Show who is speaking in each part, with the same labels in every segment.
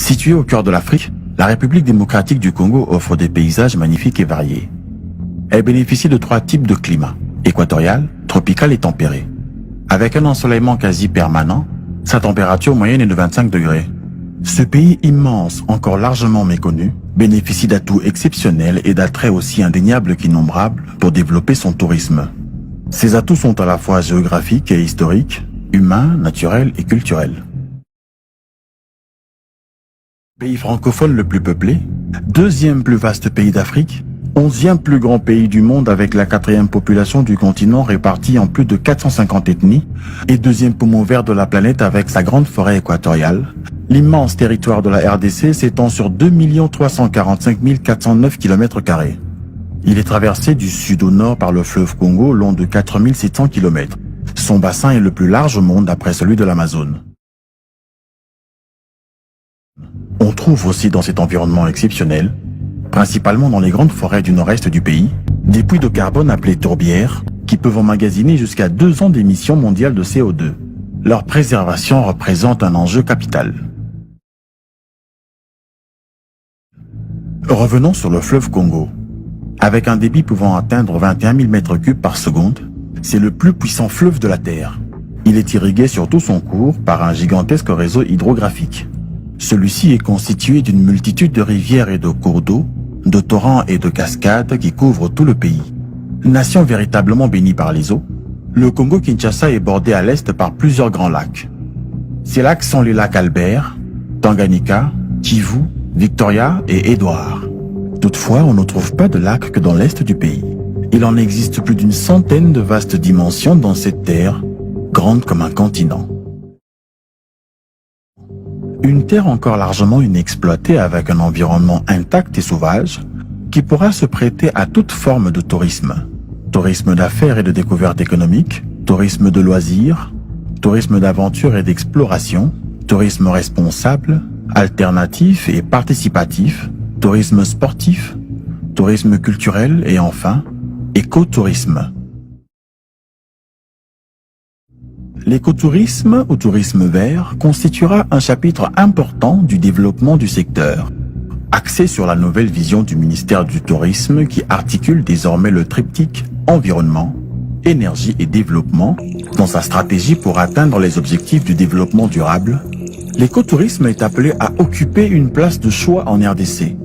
Speaker 1: Située au cœur de l'Afrique, la République démocratique du Congo offre des paysages magnifiques et variés. Elle bénéficie de 3 types de climats, équatorial, tropical et tempéré. Avec un ensoleillement quasi permanent, sa température moyenne est de 25 degrés. Ce pays immense, encore largement méconnu, bénéficie d'atouts exceptionnels et d'attraits aussi indéniables qu'innombrables pour développer son tourisme. Ces atouts sont à la fois géographiques et historiques, humains, naturels et culturels. Pays francophone le plus peuplé, 2e plus vaste pays d'Afrique, 11e plus grand pays du monde avec la 4e population du continent répartie en plus de 450 ethnies et 2e poumon vert de la planète avec sa grande forêt équatoriale, l'immense territoire de la RDC s'étend sur 2 345 409 km². Il est traversé du sud au nord par le fleuve Congo long de 4 700 km. Son bassin est le plus large au monde après celui de l'Amazone. On trouve aussi dans cet environnement exceptionnel, principalement dans les grandes forêts du nord-est du pays, des puits de carbone appelés tourbières qui peuvent emmagasiner jusqu'à 2 ans d'émissions mondiales de CO2. Leur préservation représente un enjeu capital. Revenons sur le fleuve Congo. Avec un débit pouvant atteindre 21 000 m3 par seconde, c'est le plus puissant fleuve de la Terre. Il est irrigué sur tout son cours par un gigantesque réseau hydrographique. Celui-ci est constitué d'une multitude de rivières et de cours d'eau, de torrents et de cascades qui couvrent tout le pays. Nation véritablement bénie par les eaux, le Congo-Kinshasa est bordé à l'est par plusieurs grands lacs. Ces lacs sont les lacs Albert, Tanganyika, Kivu, Victoria et Édouard. Toutefois, on ne trouve pas de lacs que dans l'est du pays. Il en existe plus d'une centaine de vastes dimensions dans cette terre, grande comme un continent. Une terre encore largement inexploitée avec un environnement intact et sauvage qui pourra se prêter à toute forme de tourisme. Tourisme d'affaires et de découverte économique, tourisme de loisirs, tourisme d'aventure et d'exploration, tourisme responsable, alternatif et participatif, tourisme sportif, tourisme culturel et enfin, écotourisme. L'écotourisme ou tourisme vert constituera un chapitre important du développement du secteur, axé sur la nouvelle vision du ministère du Tourisme qui articule désormais le triptyque environnement, énergie et développement dans sa stratégie pour atteindre les objectifs du développement durable. L'écotourisme est appelé à occuper une place de choix en RDC.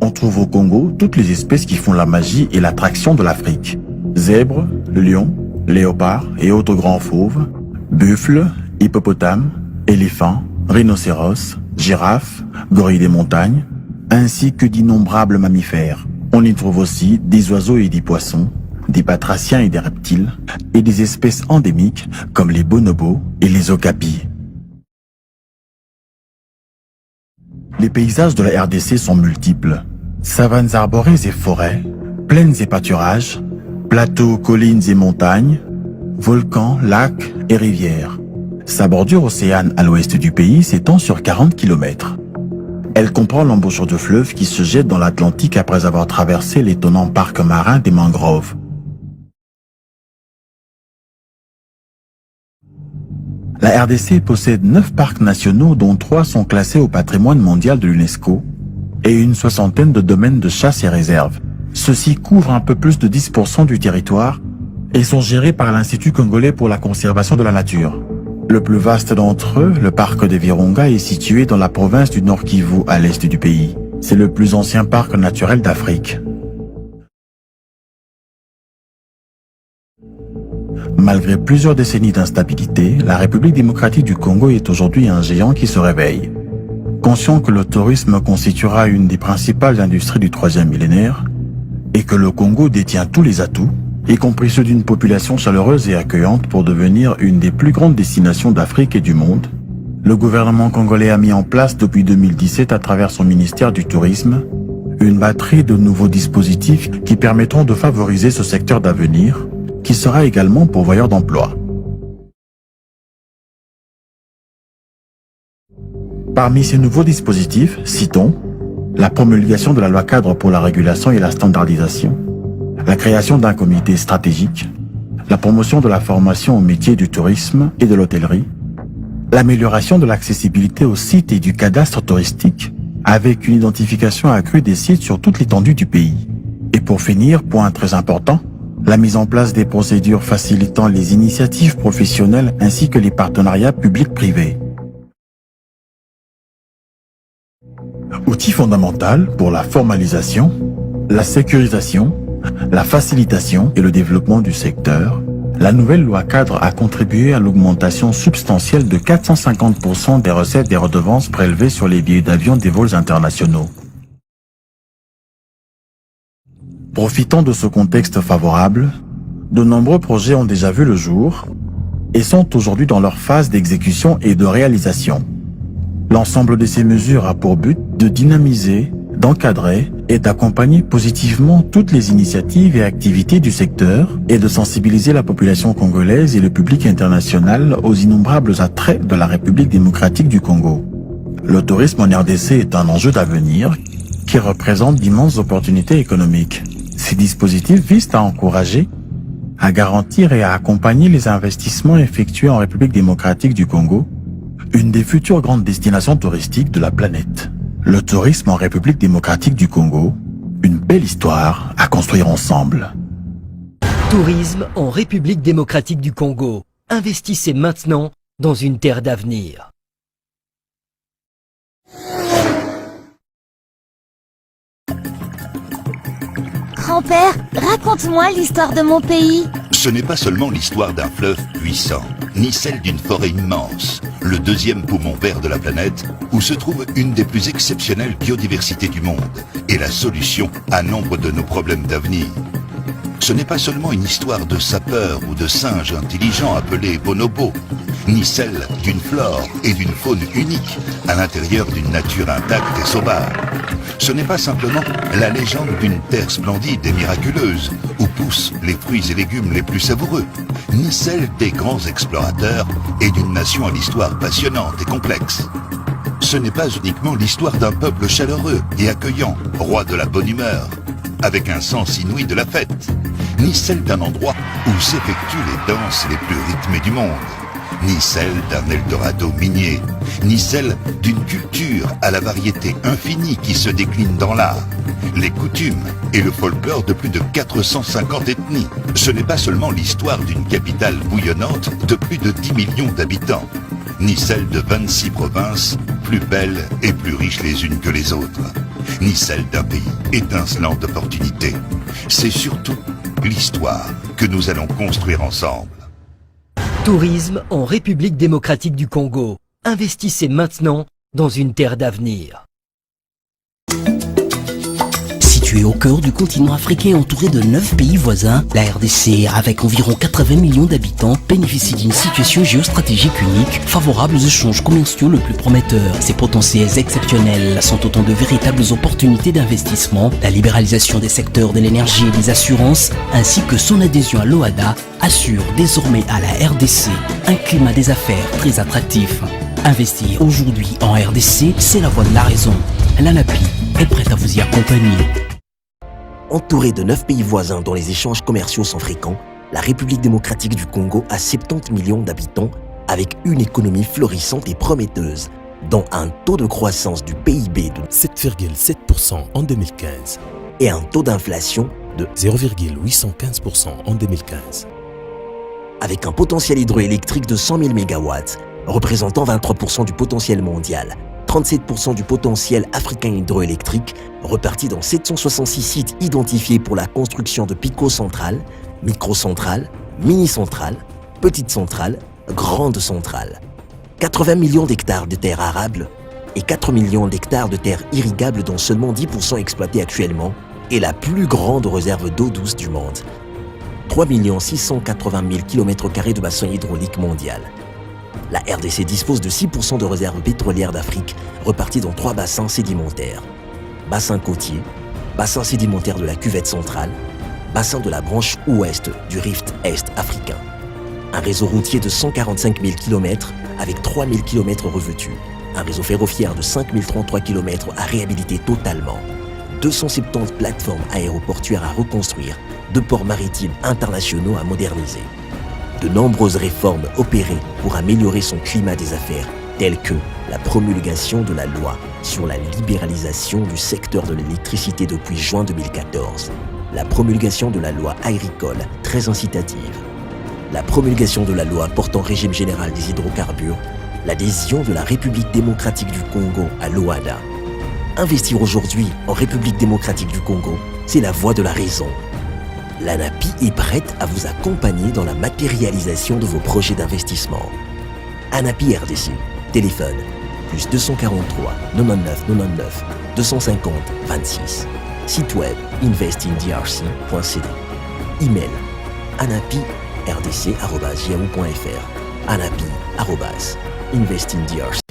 Speaker 1: On trouve au Congo toutes les espèces qui font la magie et l'attraction de l'Afrique. Zèbres, lions, léopards et autres grands fauves, buffles, hippopotames, éléphants, rhinocéros, girafes, gorilles des montagnes, ainsi que d'innombrables mammifères. On y trouve aussi des oiseaux et des poissons, des batraciens et des reptiles, et des espèces endémiques comme les bonobos et les okapis. Les paysages de la RDC sont multiples. Savanes arborées et forêts, plaines et pâturages, plateaux, collines et montagnes, volcans, lacs et rivières. Sa bordure océane à l'ouest du pays s'étend sur 40 km. Elle comprend l'embouchure de fleuves qui se jette dans l'Atlantique après avoir traversé l'étonnant parc marin des mangroves. La RDC possède 9 parcs nationaux dont 3 sont classés au patrimoine mondial de l'UNESCO et une soixantaine de domaines de chasse et réserves. Ceux-ci couvrent un peu plus de 10% du territoire et sont gérés par l'Institut congolais pour la conservation de la nature. Le plus vaste d'entre eux, le parc des Virunga, est situé dans la province du Nord Kivu à l'est du pays. C'est le plus ancien parc naturel d'Afrique. Malgré plusieurs décennies d'instabilité, la République démocratique du Congo est aujourd'hui un géant qui se réveille. Conscient que le tourisme constituera une des principales industries du 3e millénaire et que le Congo détient tous les atouts, y compris ceux d'une population chaleureuse et accueillante pour devenir une des plus grandes destinations d'Afrique et du monde, le gouvernement congolais a mis en place depuis 2017 à travers son ministère du Tourisme une batterie de nouveaux dispositifs qui permettront de favoriser ce secteur d'avenir, qui sera également pourvoyeur d'emplois. Parmi ces nouveaux dispositifs, citons la promulgation de la loi cadre pour la régulation et la standardisation, la création d'un comité stratégique, la promotion de la formation au métier du tourisme et de l'hôtellerie, l'amélioration de l'accessibilité aux sites et du cadastre touristique, avec une identification accrue des sites sur toute l'étendue du pays. Et pour finir, point très important, la mise en place des procédures facilitant les initiatives professionnelles ainsi que les partenariats publics-privés. Outil fondamental pour la formalisation, la sécurisation, la facilitation et le développement du secteur, la nouvelle loi cadre a contribué à l'augmentation substantielle de 450% des recettes des redevances prélevées sur les billets d'avion des vols internationaux. Profitant de ce contexte favorable, de nombreux projets ont déjà vu le jour et sont aujourd'hui dans leur phase d'exécution et de réalisation. L'ensemble de ces mesures a pour but de dynamiser, d'encadrer et d'accompagner positivement toutes les initiatives et activités du secteur et de sensibiliser la population congolaise et le public international aux innombrables attraits de la République démocratique du Congo. Le tourisme en RDC est un enjeu d'avenir qui représente d'immenses opportunités économiques. Ces dispositifs visent à encourager, à garantir et à accompagner les investissements effectués en République démocratique du Congo, une des futures grandes destinations touristiques de la planète. Le tourisme en République démocratique du Congo, une belle histoire à construire ensemble.
Speaker 2: Tourisme en République démocratique du Congo. Investissez maintenant dans une terre d'avenir.
Speaker 3: Grand-père, raconte-moi l'histoire de mon pays.
Speaker 4: Ce n'est pas seulement l'histoire d'un fleuve puissant, ni celle d'une forêt immense, le deuxième poumon vert de la planète, où se trouve une des plus exceptionnelles biodiversités du monde et la solution à nombre de nos problèmes d'avenir. Ce n'est pas seulement une histoire de sapeurs ou de singes intelligents appelés bonobos, ni celle d'une flore et d'une faune unique à l'intérieur d'une nature intacte et sauvage. Ce n'est pas simplement la légende d'une terre splendide et miraculeuse où poussent les fruits et légumes les plus savoureux, ni celle des grands explorateurs et d'une nation à l'histoire passionnante et complexe. Ce n'est pas uniquement l'histoire d'un peuple chaleureux et accueillant, roi de la bonne humeur, avec un sens inouï de la fête, ni celle d'un endroit où s'effectuent les danses les plus rythmées du monde, ni celle d'un Eldorado minier, ni celle d'une culture à la variété infinie qui se décline dans l'art, les coutumes et le folklore de plus de 450 ethnies. Ce n'est pas seulement l'histoire d'une capitale bouillonnante de plus de 10 millions d'habitants, ni celle de 26 provinces plus belles et plus riches les unes que les autres, ni celle d'un pays étincelant d'opportunités. C'est surtout l'histoire que nous allons construire ensemble.
Speaker 2: Tourisme en République démocratique du Congo. Investissez maintenant dans une terre d'avenir.
Speaker 5: Située au cœur du continent africain entouré de 9 pays voisins, la RDC, avec environ 80 millions d'habitants, bénéficie d'une situation géostratégique unique, favorable aux échanges commerciaux le plus prometteurs. Ses potentiels exceptionnels sont autant de véritables opportunités d'investissement. La libéralisation des secteurs de l'énergie et des assurances, ainsi que son adhésion à l'OADA, assure désormais à la RDC un climat des affaires très attractif. Investir aujourd'hui en RDC, c'est la voie de la raison. L'ANAPI est prête à vous y accompagner.
Speaker 6: Entourée de 9 pays voisins dont les échanges commerciaux sont fréquents, la République démocratique du Congo a 70 millions d'habitants avec une économie florissante et prometteuse, dont un taux de croissance du PIB de
Speaker 7: 7,7% en 2015
Speaker 6: et un taux d'inflation de
Speaker 7: 0,815% en 2015.
Speaker 6: Avec un potentiel hydroélectrique de 100 000 MW, représentant 23% du potentiel mondial, 37% du potentiel africain hydroélectrique, reparti dans 766 sites identifiés pour la construction de picocentrales, microcentrales, mini-centrales, petites centrales, grandes centrales. 80 millions d'hectares de terres arables et 4 millions d'hectares de terres irrigables dont seulement 10% exploités actuellement, et la plus grande réserve d'eau douce du monde. 3 680 000 km² de bassin hydraulique mondial. La RDC dispose de 6% de réserves pétrolières d'Afrique, reparties dans 3 bassins sédimentaires. Bassin côtier, bassin sédimentaire de la cuvette centrale, bassin de la branche ouest du rift est africain. Un réseau routier de 145 000 km avec 3 000 km revêtus. Un réseau ferroviaire de 5 033 km à réhabiliter totalement. 270 plateformes aéroportuaires à reconstruire, 2 ports maritimes internationaux à moderniser. De nombreuses réformes opérées pour améliorer son climat des affaires, telles que la promulgation de la loi sur la libéralisation du secteur de l'électricité depuis juin 2014, la promulgation de la loi agricole très incitative, la promulgation de la loi portant régime général des hydrocarbures, l'adhésion de la République démocratique du Congo à l'OADA. Investir aujourd'hui en République démocratique du Congo, c'est la voie de la raison. L'ANAPI est prête à vous accompagner dans la matérialisation de vos projets d'investissement. ANAPI RDC, téléphone, plus 243 99 99 250 26. Site web investinDRC.cd. Email anapi@rdc@yahoo.fr. anapi@investinDRC.